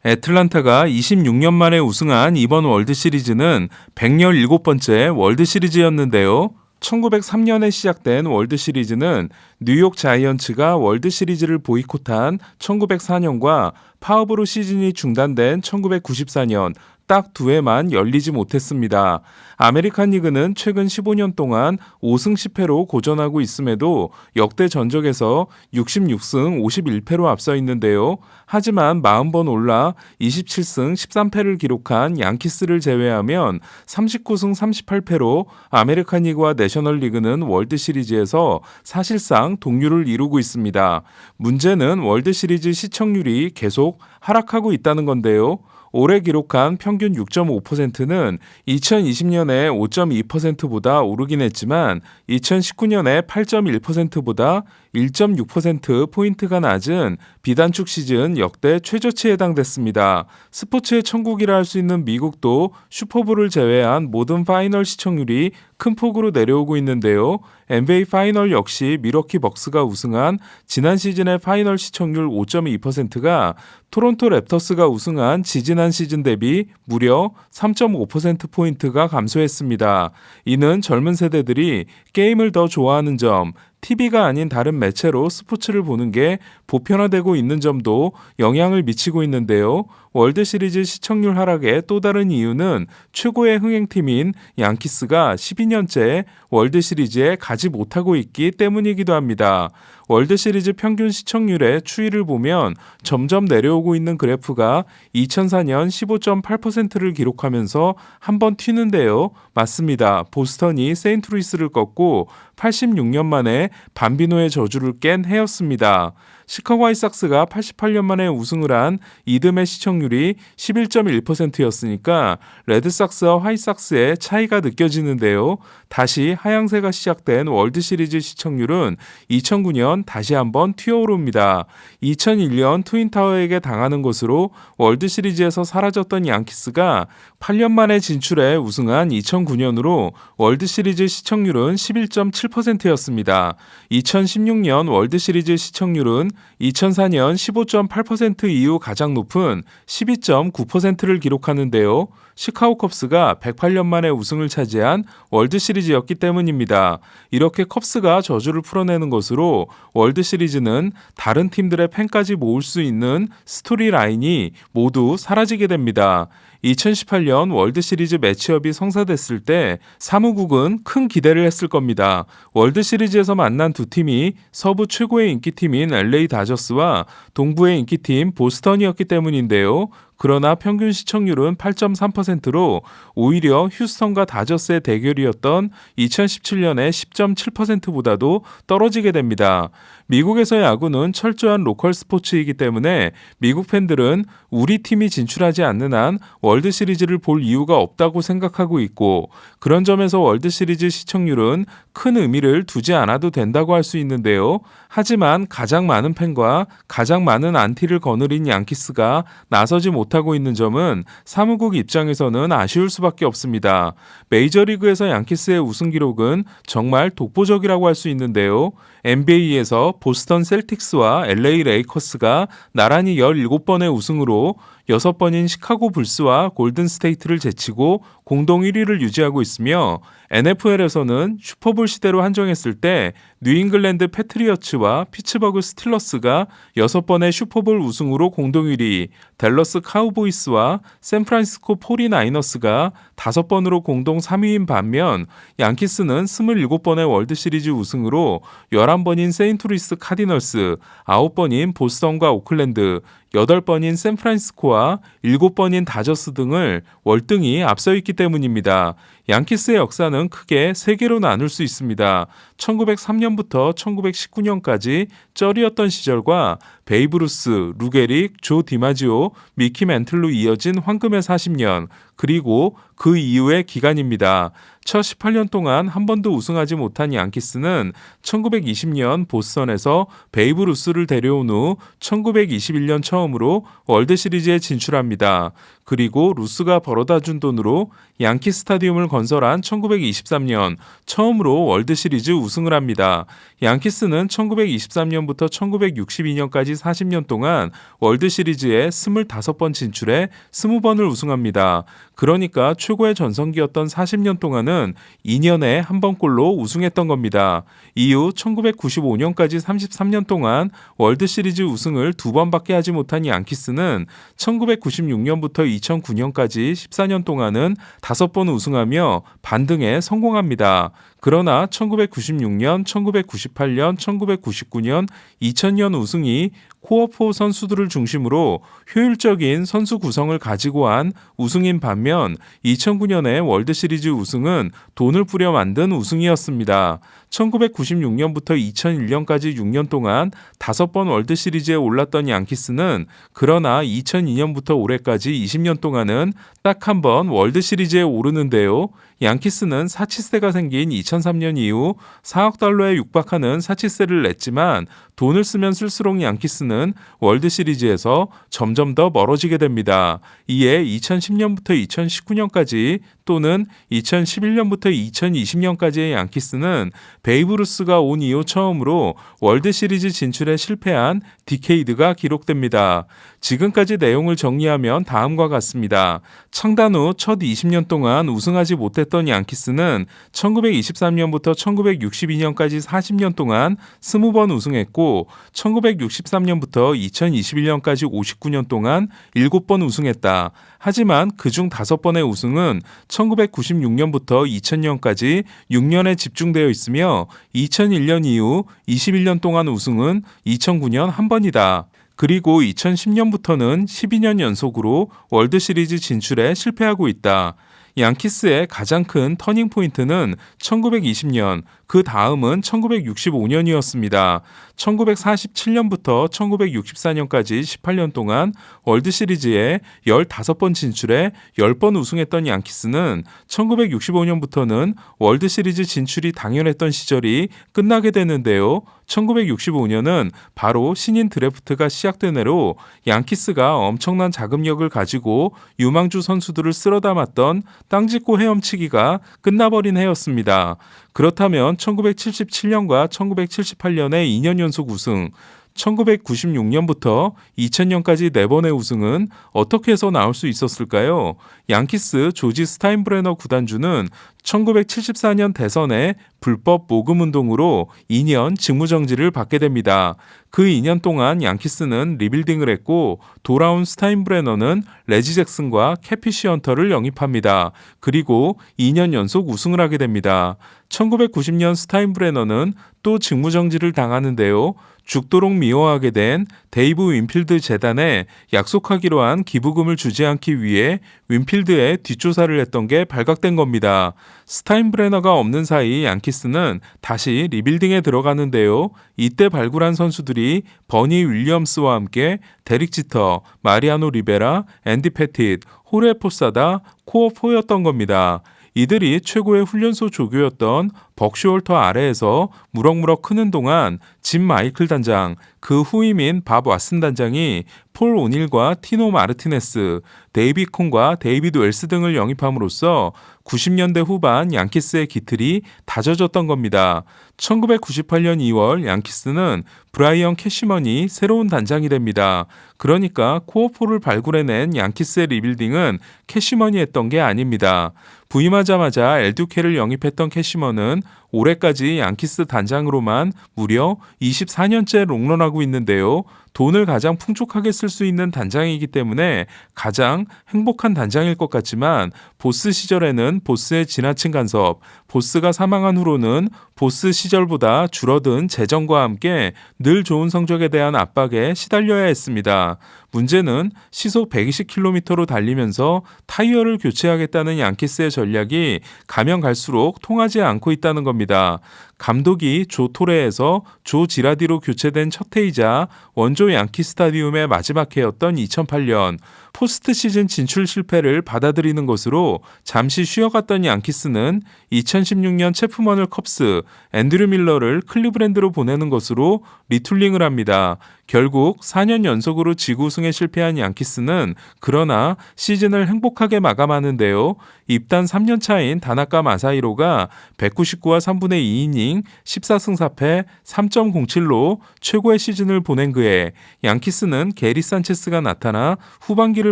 애틀란타가 26년 만에 우승한 이번 월드시리즈는 117번째 월드시리즈였는데요. 1903년에 시작된 월드시리즈는 뉴욕 자이언츠가 월드시리즈를 보이콧한 1904년과 파업으로 시즌이 중단된 1994년 딱 두 해만 열리지 못했습니다. 아메리칸 리그는 최근 15년 동안 5승 10패로 고전하고 있음에도 역대 전적에서 66승 51패로 앞서 있는데요. 하지만 40번 올라 27승 13패를 기록한 양키스를 제외하면 39승 38패로 아메리칸 리그와 내셔널리그는 월드시리즈에서 사실상 동률을 이루고 있습니다. 문제는 월드시리즈 시청률이 계속 하락하고 있다는 건데요. 올해 기록한 평균 6.5%는 2020년에 5.2%보다 오르긴 했지만 2019년에 8.1%보다 1.6%포인트가 낮은 비단축 시즌 역대 최저치에 해당됐습니다. 스포츠의 천국이라 할 수 있는 미국도 슈퍼볼을 제외한 모든 파이널 시청률이 큰 폭으로 내려오고 있는데요. NBA 파이널 역시 밀워키 벅스가 우승한 지난 시즌의 파이널 시청률 5.2%가 토론토 랩터스가 우승한 지지난 시즌 대비 무려 3.5%포인트가 감소했습니다. 이는 젊은 세대들이 게임을 더 좋아하는 점, TV가 아닌 다른 매체로 스포츠를 보는 게 보편화되고 있는 점도 영향을 미치고 있는데요. 월드시리즈 시청률 하락의 또 다른 이유는 최고의 흥행팀인 양키스가 12년째 월드시리즈에 가지 못하고 있기 때문이기도 합니다. 월드시리즈 평균 시청률의 추이를 보면 점점 내려오고 있는 그래프가 2004년 15.8%를 기록하면서 한번 튀는데요. 맞습니다. 보스턴이 세인트루이스를 꺾고 86년 만에 밤비노의 저주를 깬 해였습니다. 시카고 화이삭스가 88년 만에 우승을 한 이듬해 시청률이 11.1%였으니까 레드삭스와 화이삭스의 차이가 느껴지는데요. 다시 하향세가 시작된 월드시리즈 시청률은 2009년 다시 한번 튀어오릅니다. 2001년 트윈타워에게 당하는 것으로 월드시리즈에서 사라졌던 양키스가 8년 만에 진출해 우승한 2009년으로 월드시리즈 시청률은 11.7%였습니다. 2016년 월드시리즈 시청률은 2004년 15.8% 이후 가장 높은 12.9%를 기록하는데요. 시카고 컵스가 108년 만에 우승을 차지한 월드시리즈였기 때문입니다. 이렇게 컵스가 저주를 풀어내는 것으로 월드시리즈는 다른 팀들의 팬까지 모을 수 있는 스토리 라인이 모두 사라지게 됩니다. 2018년 월드시리즈 매치업이 성사됐을 때 사무국은 큰 기대를 했을 겁니다. 월드시리즈에서 만난 두 팀이 서부 최고의 인기팀인 LA 다저스와 동부의 인기팀 보스턴이었기 때문인데요. 그러나 평균 시청률은 8.3%로 오히려 휴스턴과 다저스의 대결이었던 2017년의 10.7%보다도 떨어지게 됩니다. 미국에서 야구는 철저한 로컬 스포츠이기 때문에 미국 팬들은 우리 팀이 진출하지 않는 한 월드시리즈를 볼 이유가 없다고 생각하고 있고, 그런 점에서 월드시리즈 시청률은 큰 의미를 두지 않아도 된다고 할 수 있는데요. 하지만 가장 많은 팬과 가장 많은 안티를 거느린 양키스가 나서지 못하고 있는 점은 사무국 입장에서는 아쉬울 수밖에 없습니다. 메이저리그에서 양키스의 우승 기록은 정말 독보적이라고 할 수 있는데요. NBA에서 보스턴 셀틱스와 LA 레이커스가 나란히 17번의 우승으로 6번인 시카고 불스와 골든 스테이트를 제치고 공동 1위를 유지하고 있으며, NFL에서는 슈퍼볼 시대로 한정했을 때 뉴잉글랜드 패트리어츠와 피츠버그 스틸러스가 6번의 슈퍼볼 우승으로 공동 1위, 댈러스 카우보이스와 샌프란시스코 49너스가 5번으로 공동 3위인 반면 양키스는 27번의 월드시리즈 우승으로 11번인 세인트루이스 카디널스, 9번인 보스턴과 오클랜드, 8번인 샌프란시스코와 7번인 다저스 등을 월등히 앞서 있기 때문입니다. 양키스의 역사는 크게 3개로 나눌 수 있습니다. 1903년부터 1919년까지 쩔이었던 시절과 베이브 루스, 루게릭, 조 디마지오, 미키 맨틀로 이어진 황금의 40년, 그리고 그 이후의 기간입니다. 첫 18년 동안 한 번도 우승하지 못한 양키스는 1920년 보스턴에서 베이브 루스를 데려온 후 1921년 처음으로 월드시리즈에 진출합니다. 그리고 루스가 벌어다 준 돈으로 양키 스타디움을 건설한 1923년 처음으로 월드시리즈 우승을 합니다. 양키스는 1923년부터 1962년까지 40년 동안 월드시리즈에 25번 진출해 20번을 우승합니다. 그러니까 최고의 전성기였던 40년 동안은 2년에 한 번꼴로 우승했던 겁니다. 이후 1995년까지 33년 동안 월드시리즈 우승을 2번밖에 하지 못한 양키스는 1996년부터 2009년까지 14년 동안은 5번 우승하며 반등에 성공합니다. 그러나 1996년, 1998년, 1999년, 2000년 우승이 코어4 선수들을 중심으로 효율적인 선수 구성을 가지고 한 우승인 반면 2009년의 월드시리즈 우승은 돈을 뿌려 만든 우승이었습니다. 1996년부터 2001년까지 6년 동안 5번 월드시리즈에 올랐던 양키스는 그러나 2002년부터 올해까지 20년 동안은 딱 한 번 월드시리즈에 오르는데요. 양키스는 사치세가 생긴 2003년 이후 4억 달러에 육박하는 사치세를 냈지만 돈을 쓰면 쓸수록 양키스는 월드시리즈에서 점점 더 멀어지게 됩니다. 이에 2010년부터 2019년까지 또는 2011년부터 2020년까지의 양키스는 베이브루스가 온 이후 처음으로 월드시리즈 진출에 실패한 디케이드가 기록됩니다. 지금까지 내용을 정리하면 다음과 같습니다. 창단 후 첫 20년 동안 우승하지 못했던 양키스는 1923년부터 1962년까지 40년 동안 20번 우승했고 1963년부터 2021년까지 59년 동안 7번 우승했다. 하지만 그중 5번의 우승은 1996년부터 2000년까지 6년에 집중되어 있으며 2001년 이후 21년 동안 우승은 2009년 한 번이다. 그리고 2010년부터는 12년 연속으로 월드시리즈 진출에 실패하고 있다. 양키스의 가장 큰 터닝포인트는 1920년, 그 다음은 1965년이었습니다. 1947년부터 1964년까지 18년 동안 월드시리즈에 15번 진출해 10번 우승했던 양키스는 1965년부터는 월드시리즈 진출이 당연했던 시절이 끝나게 되는데요. 1965년은 바로 신인 드래프트가 시작된 해로 양키스가 엄청난 자금력을 가지고 유망주 선수들을 쓸어 담았던 땅짓고 헤엄치기가 끝나버린 해였습니다. 그렇다면 1977년과 1978년의 2년 연속 우승, 1996년부터 2000년까지 4번의 우승은 어떻게 해서 나올 수 있었을까요? 양키스 조지 스타인브레너 구단주는 1974년 대선에 불법 모금 운동으로 2년 직무정지를 받게 됩니다. 그 2년 동안 양키스는 리빌딩을 했고 돌아온 스타인브레너는 레지 잭슨과 캐피 시언터를 영입합니다. 그리고 2년 연속 우승을 하게 됩니다. 1990년 스타인브레너는 또 직무정지를 당하는데요. 죽도록 미워하게 된 데이브 윈필드 재단에 약속하기로 한 기부금을 주지 않기 위해 윈필드에 뒷조사를 했던 게 발각된 겁니다. 스타인브레너가 없는 사이 양키스는 다시 리빌딩에 들어가는데요. 이때 발굴한 선수들이 버니 윌리엄스와 함께 데릭 지터, 마리아노 리베라, 앤디 패티트, 호레 포사다, 코어4였던 겁니다. 이들이 최고의 훈련소 조교였던 벅슈홀터 아래에서 무럭무럭 크는 동안 짐 마이클 단장, 그 후임인 밥 왓슨 단장이 폴 오닐과 티노 마르티네스, 데이비 콩과 데이비드 웰스 등을 영입함으로써 90년대 후반 양키스의 기틀이 다져졌던 겁니다. 1998년 2월 양키스는 브라이언 캐시먼이 새로운 단장이 됩니다. 그러니까 코어4를 발굴해낸 양키스의 리빌딩은 캐시먼이 했던 게 아닙니다. 부임하자마자 엘듀케를 영입했던 캐시먼은 올해까지 양키스 단장으로만 무려 24년째 롱런하고 있는데요. 돈을 가장 풍족하게 쓸 수 있는 단장이기 때문에 가장 행복한 단장일 것 같지만 보스 시절에는 보스의 지나친 간섭, 보스가 사망한 후로는 보스 시절보다 줄어든 재정과 함께 늘 좋은 성적에 대한 압박에 시달려야 했습니다. 문제는 시속 120km로 달리면서 타이어를 교체하겠다는 양키스의 전략이 가면 갈수록 통하지 않고 있다는 겁니다. 감독이 조 토레에서 조 지라디로 교체된 첫 해이자 원조 양키 스타디움의 마지막 해였던 2008년 포스트 시즌 진출 실패를 받아들이는 것으로 잠시 쉬어갔던 양키스는 2016년 체프먼을 컵스, 앤드류 밀러를 클리브랜드로 보내는 것으로 리툴링을 합니다. 결국 4년 연속으로 지구 우승에 실패한 양키스는 그러나 시즌을 행복하게 마감하는데요. 입단 3년 차인 다나카 마사히로가 199와 3분의 2이닝 14승 4패 3.07로 최고의 시즌을 보낸 그해 양키스는 게리 산체스가 나타나 후반기를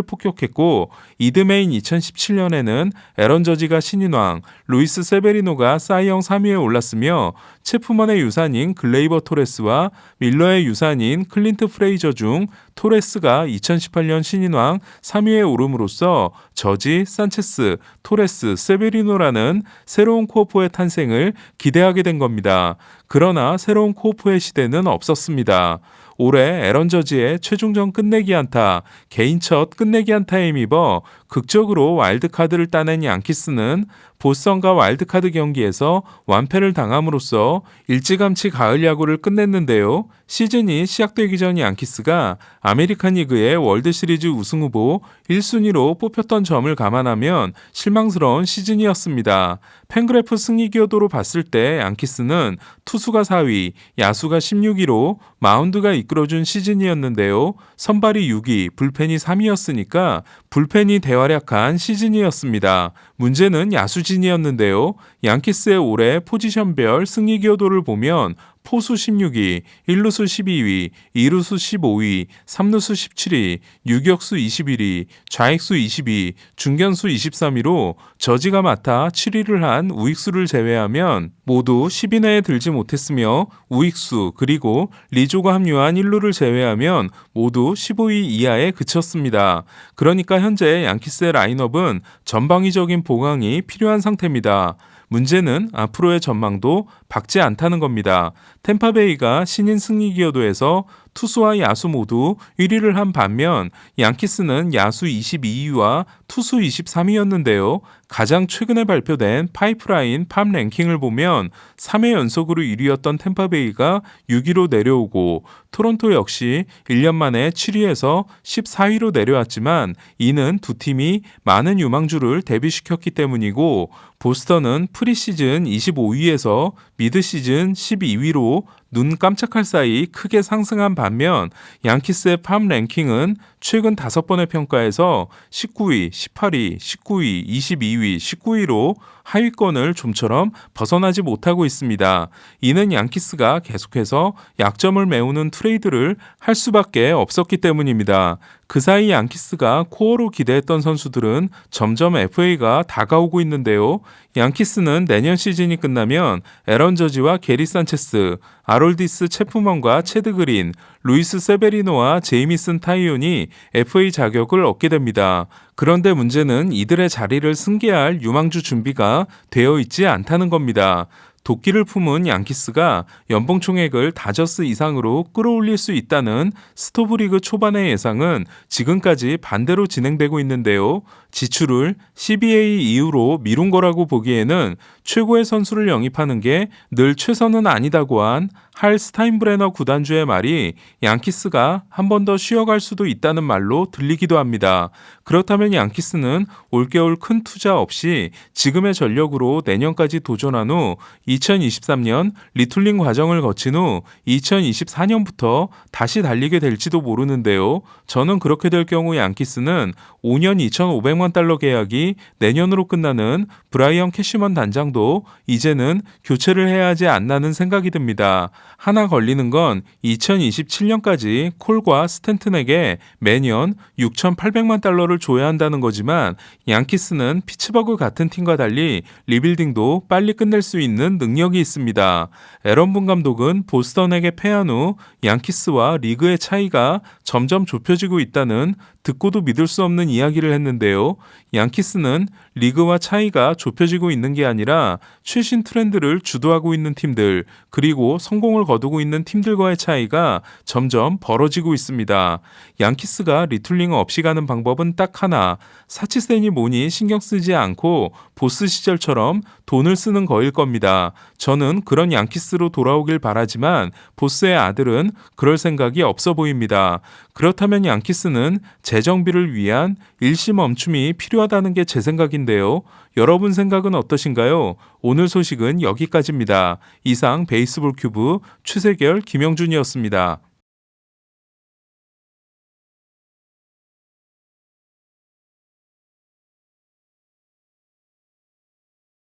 폭격했고 이듬해인 2017년에는 에런 저지가 신인왕, 루이스 세베리노가 사이영 3위에 올랐으며 체프먼의 유산인 글레이버 토레스와 밀러의 유산인 클린트 프레이저 중 토레스가 2018년 신인왕 3위에 오름으로써 저지, 산체스, 토레스, 세베리노라는 새로운 코어포의 탄생을 기대하게 된 겁니다. 그러나 새로운 코어포의 시대는 없었습니다. 올해 에런 저지의 최종전 끝내기 안타, 개인 첫 끝내기 안타에 힘입어 극적으로 와일드카드를 따낸 양키스는 보스턴과 와일드카드 경기에서 완패를 당함으로써 일찌감치 가을 야구를 끝냈는데요. 시즌이 시작되기 전 양키스가 아메리칸 리그의 월드시리즈 우승 후보 1순위로 뽑혔던 점을 감안하면 실망스러운 시즌이었습니다. 팬그래프 승리 기여도로 봤을 때 양키스는 투수가 4위, 야수가 16위로 마운드가 이끌어준 시즌이었는데요. 선발이 6위, 불펜이 3위였으니까 불펜이 대활약한 시즌이었습니다. 문제는 야수진이었는데요. 양키스의 올해 포지션별 승리 기여도를 보면 포수 16위, 1루수 12위, 2루수 15위, 3루수 17위, 유격수 21위, 좌익수 22위, 중견수 23위로 저지가 맡아 7위를 한 우익수를 제외하면 모두 10위 내에 들지 못했으며 우익수 그리고 리조가 합류한 1루를 제외하면 모두 15위 이하에 그쳤습니다. 그러니까 현재 양키스의 라인업은 전방위적인 보강이 필요한 상태입니다. 문제는 앞으로의 전망도 밝지 않다는 겁니다. 템파베이가 신인 승리 기여도에서 투수와 야수 모두 1위를 한 반면 양키스는 야수 22위와 투수 23위였는데요. 가장 최근에 발표된 파이프라인 팜 랭킹을 보면 3회 연속으로 1위였던 템파베이가 6위로 내려오고 토론토 역시 1년 만에 7위에서 14위로 내려왔지만 이는 두 팀이 많은 유망주를 데뷔시켰기 때문이고 보스턴은 프리시즌 25위에서 미드시즌 12위로 눈 깜짝할 사이 크게 상승한 반면 양키스의 팜 랭킹은 최근 5번의 평가에서 19위, 18위, 19위, 22위, 19위로 하위권을 좀처럼 벗어나지 못하고 있습니다. 이는 양키스가 계속해서 약점을 메우는 트레이드를 할 수밖에 없었기 때문입니다. 그 사이 양키스가 코어로 기대했던 선수들은 점점 FA가 다가오고 있는데요. 양키스는 내년 시즌이 끝나면 에런 저지와 게리 산체스, 아롤디스 체프먼과 체드 그린, 루이스 세베리노와 제이미슨 타이온이 FA 자격을 얻게 됩니다. 그런데 문제는 이들의 자리를 승계할 유망주 준비가 되어 있지 않다는 겁니다. 도끼를 품은 양키스가 연봉 총액을 다저스 이상으로 끌어올릴 수 있다는 스토브리그 초반의 예상은 지금까지 반대로 진행되고 있는데요. 지출을 CBA 이후로 미룬 거라고 보기에는 최고의 선수를 영입하는 게 늘 최선은 아니다고 한 할 스타인브레너 구단주의 말이 양키스가 한 번 더 쉬어갈 수도 있다는 말로 들리기도 합니다. 그렇다면 양키스는 올겨울 큰 투자 없이 지금의 전력으로 내년까지 도전한 후 2023년 리툴링 과정을 거친 후 2024년부터 다시 달리게 될지도 모르는데요. 저는 그렇게 될 경우 양키스는 5년 2,500만 달러 계약이 내년으로 끝나는 브라이언 캐시먼 단장도 이제는 교체를 해야 하지 않나는 생각이 듭니다. 하나 걸리는 건 2027년까지 콜과 스탠튼에게 매년 6,800만 달러를 줘야 한다는 거지만 양키스는 피츠버그 같은 팀과 달리 리빌딩도 빨리 끝낼 수 있는 능력이 있습니다. 에런 분 감독은 보스턴에게 패한 후 양키스와 리그의 차이가 점점 좁혀지고 있다는 듣고도 믿을 수 없는 이야기를 했는데요. 양키스는 리그와 차이가 좁혀지고 있는 게 아니라 최신 트렌드를 주도하고 있는 팀들 그리고 성공을 거두고 있는 팀들과의 차이가 점점 벌어지고 있습니다. 양키스가 리툴링 없이 가는 방법은 딱 하나, 사치세니 뭐니 신경 쓰지 않고 보스 시절처럼 돈을 쓰는 거일 겁니다. 저는 그런 양키스로 돌아오길 바라지만 보스의 아들은 그럴 생각이 없어 보입니다. 그렇다면 양키스는 재정비를 위한 일시 멈춤이 필요하다는 게 제 생각인데요. 여러분 생각은 어떠신가요? 오늘 소식은 여기까지입니다. 이상 베이스볼 큐브 최세결 김영준이었습니다.